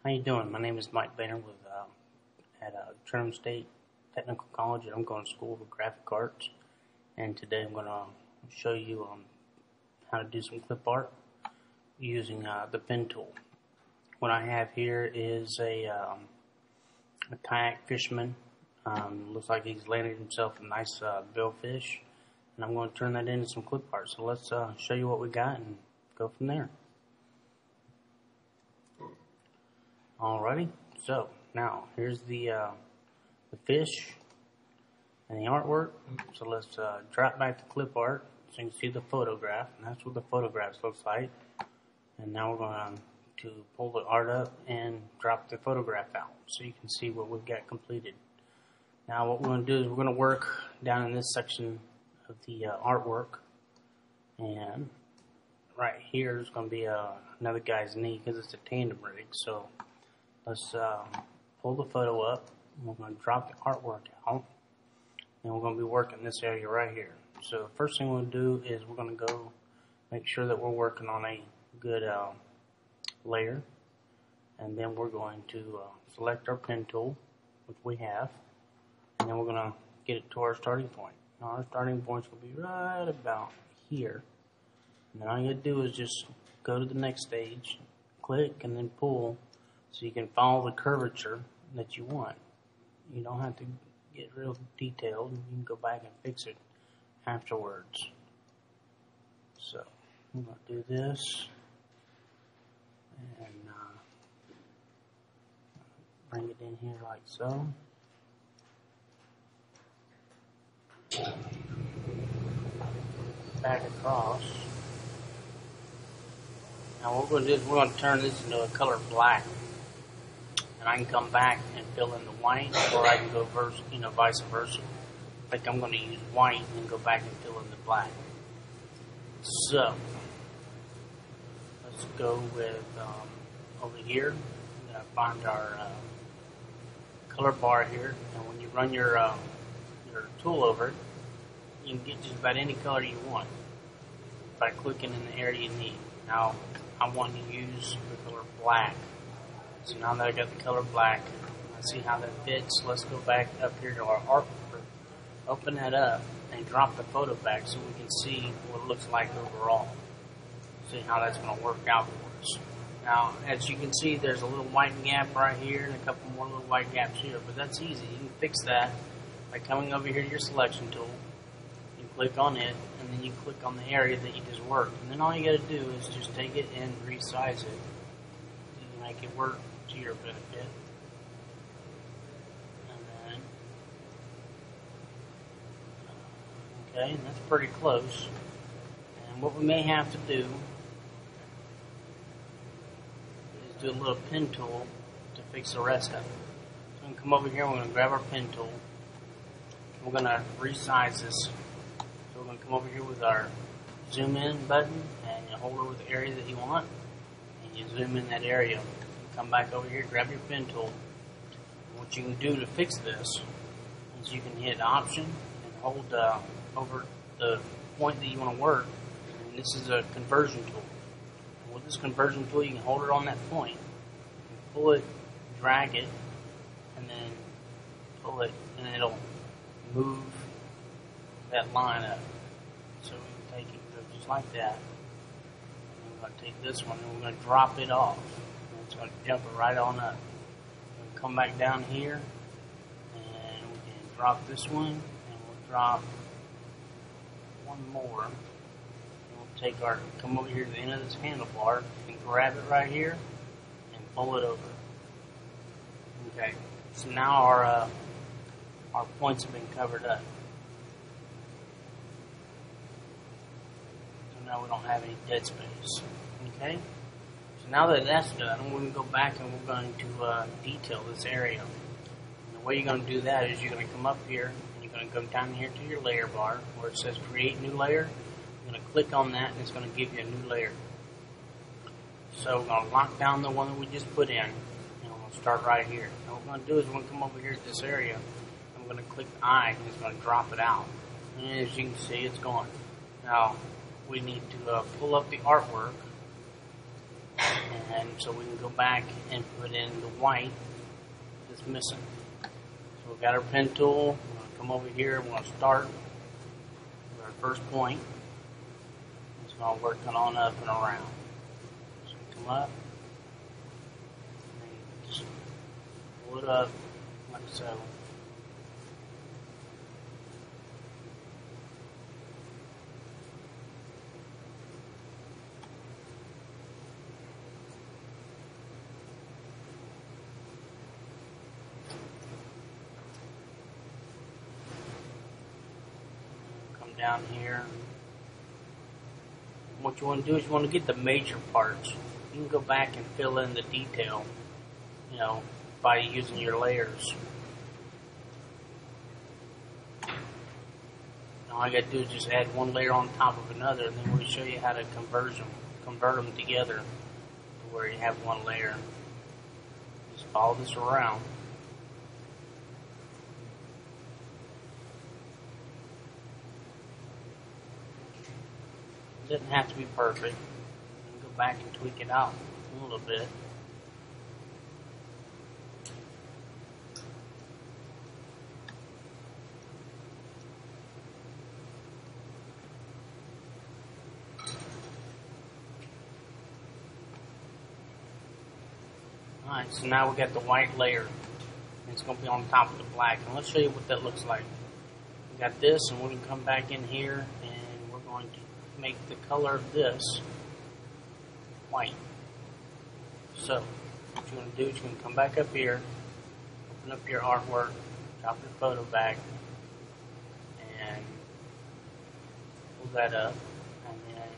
How you doing? My name is Mike Banner with at Trenholm State Technical College, and I'm going to school for graphic arts. And today I'm going to show you how to do some clip art using the pen tool. What I have here is a kayak fisherman. Looks like he's landed himself a nice billfish, and I'm going to turn that into some clip art. So let's show you what we got and go from there. Alrighty, so now here's the fish and the artwork. So let's drop back to clip art so you can see the photograph, and that's what the photograph looks like. And now we're going to pull the art up and drop the photograph out so you can see what we've got completed. Now what we're going to do is we're going to work down in this section of the artwork, and right here is going to be another guy's knee because it's a tandem rig. So let's pull the photo up, and we're going to drop the artwork out, and we're going to be working this area right here. So the first thing we'll do is we're going to go make sure that we're working on a good layer, and then we're going to select our pen tool, which we have, and then we're going to get it to our starting point. Now our starting point's going to be right about here, and then all you got to do is just go to the next stage, click, and then pull, so you can follow the curvature that you want. You don't have to get real detailed. You can go back and fix it afterwards. So I'm going to do this and bring it in here like so. Back across. Now what we're going to do is we're going to turn this into a color black. And I can come back and fill in the white, or I can go vice versa. I think I'm going to use white and go back and fill in the black. So let's go with over here. We're going to find our color bar here, and when you run your tool over it, you can get just about any color you want by clicking in the area you need. Now I want to use the color black. So now that I got the color black, I see how that fits. Let's go back up here to our artwork, open that up, and drop the photo back so we can see what it looks like overall. See how that's going to work out for us. Now, as you can see, there's a little white gap right here and a couple more little white gaps here, but that's easy. You can fix that by coming over here to your selection tool. You click on it, and then you click on the area that you just worked. And then all you got to do is just take it and resize it. You make it work to your benefit. And then, okay, and that's pretty close. And what we may have to do is do a little pen tool to fix the rest of it. So we're going to come over here, we're going to grab our pen tool. We're going to resize this. So we're going to come over here with our zoom in button, and you hold it with the area that you want, and you zoom in that area. Come back over here, grab your pen tool. And what you can do to fix this is you can hit Option and hold over the point that you want to work. And this is a conversion tool. And with this conversion tool, you can hold it on that point. You can pull it, drag it, and then pull it, and it'll move that line up. So we can take it just like that. And we're going to take this one and we're going to drop it off. It's going to jump it right on up. We'll come back down here, and we can drop this one, and we'll drop one more. And we'll come over here to the end of this handlebar, and grab it right here, and pull it over. Okay, so now our points have been covered up. So now we don't have any dead space. Okay? Now that that's done, we're going to go back and we're going to detail this area. And the way you're going to do that is you're going to come up here and you're going to go down here to your layer bar where it says Create New Layer. You're going to click on that, and it's going to give you a new layer. So we're going to lock down the one that we just put in, and we're going to start right here. Now what we're going to do is we're going to come over here to this area, and we're going to click the eye, and it's going to drop it out. And as you can see, it's gone. Now we need to pull up the artwork. And And so we can go back and put in the white that's missing. So we've got our pen tool. We're going to come over here. We're going to start with our first point. It's going to work on up and around. So we come up and just pull it up like so. Down here. What you want to do is you want to get the major parts. You can go back and fill in the detail, by using your layers. Now all you got to do is just add one layer on top of another, and then we'll show you how to convert them together to where you have one layer. Just follow this around. It doesn't have to be perfect. You can go back and tweak it out a little bit. Alright, so now we got the white layer. It's going to be on top of the black. And let's show you what that looks like. We got this, and we can come back in here, and we're going to make the color of this white. So what you're going to do is you're going to come back up here, open up your artwork, drop your photo back, and pull that up. And then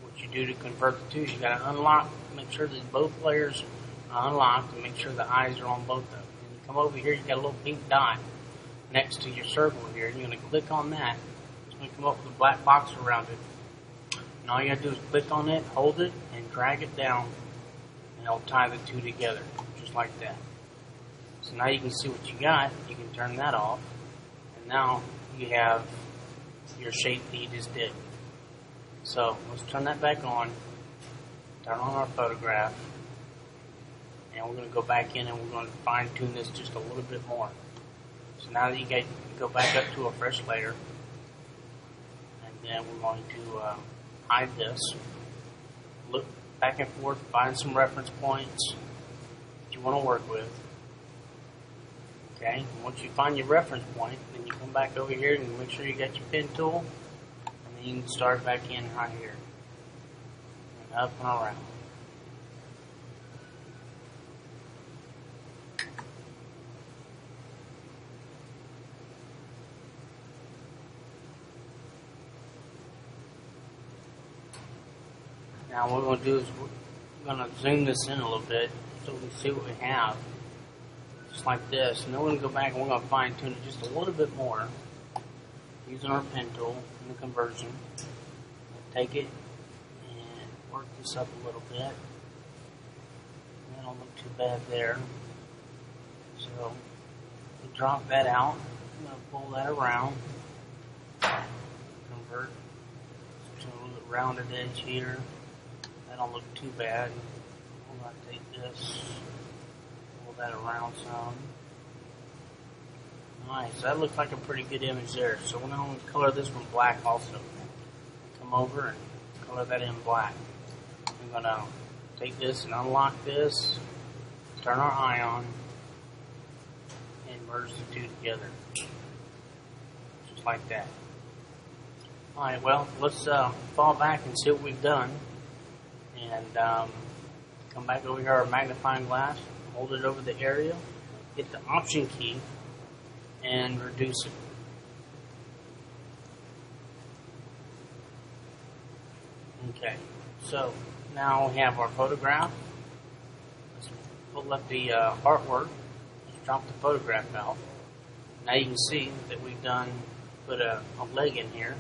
what you do to convert the two is you got to unlock, make sure that both layers are unlocked, and make sure the eyes are on both of them. And you come over here, you got a little pink dot next to your circle here, and you're going to click on that. It's going to come up with a black box around it. And all you got to do is click on it, hold it, and drag it down, and it'll tie the two together, just like that. So now you can see what you got. You can turn that off, and now you have your shape that you just did. So let's turn that back on, turn on our photograph, and we're going to go back in and we're going to fine tune this just a little bit more. So now that you go back up to a fresh layer, and then we're going to hide this, look back and forth, find some reference points that you want to work with. Okay, and once you find your reference point, then you come back over here and make sure you got your pen tool, and then you can start back in right here, and up and around. Now what we're going to do is we're going to zoom this in a little bit so we can see what we have. Just like this. And then we're going to go back and we're going to fine tune it just a little bit more using our pen tool in the conversion. We'll take it and work this up a little bit. That don't look too bad there. So we'll drop that out. I'm going to pull that around. Convert to a little rounded edge here. That don't look too bad. We're going to take this, pull that around some. Nice, that looks like a pretty good image there. So we're going to color this one black also. Come over and color that in black. We're going to take this and unlock this, turn our eye on, and merge the two together. Just like that. Alright, well, let's fall back and see what we've done. And come back over here, our magnifying glass, hold it over the area, hit the Option key, and reduce it. Okay, so now we have our photograph. Let's pull up the artwork. Let's drop the photograph out. Now you can see that we've put a leg in here.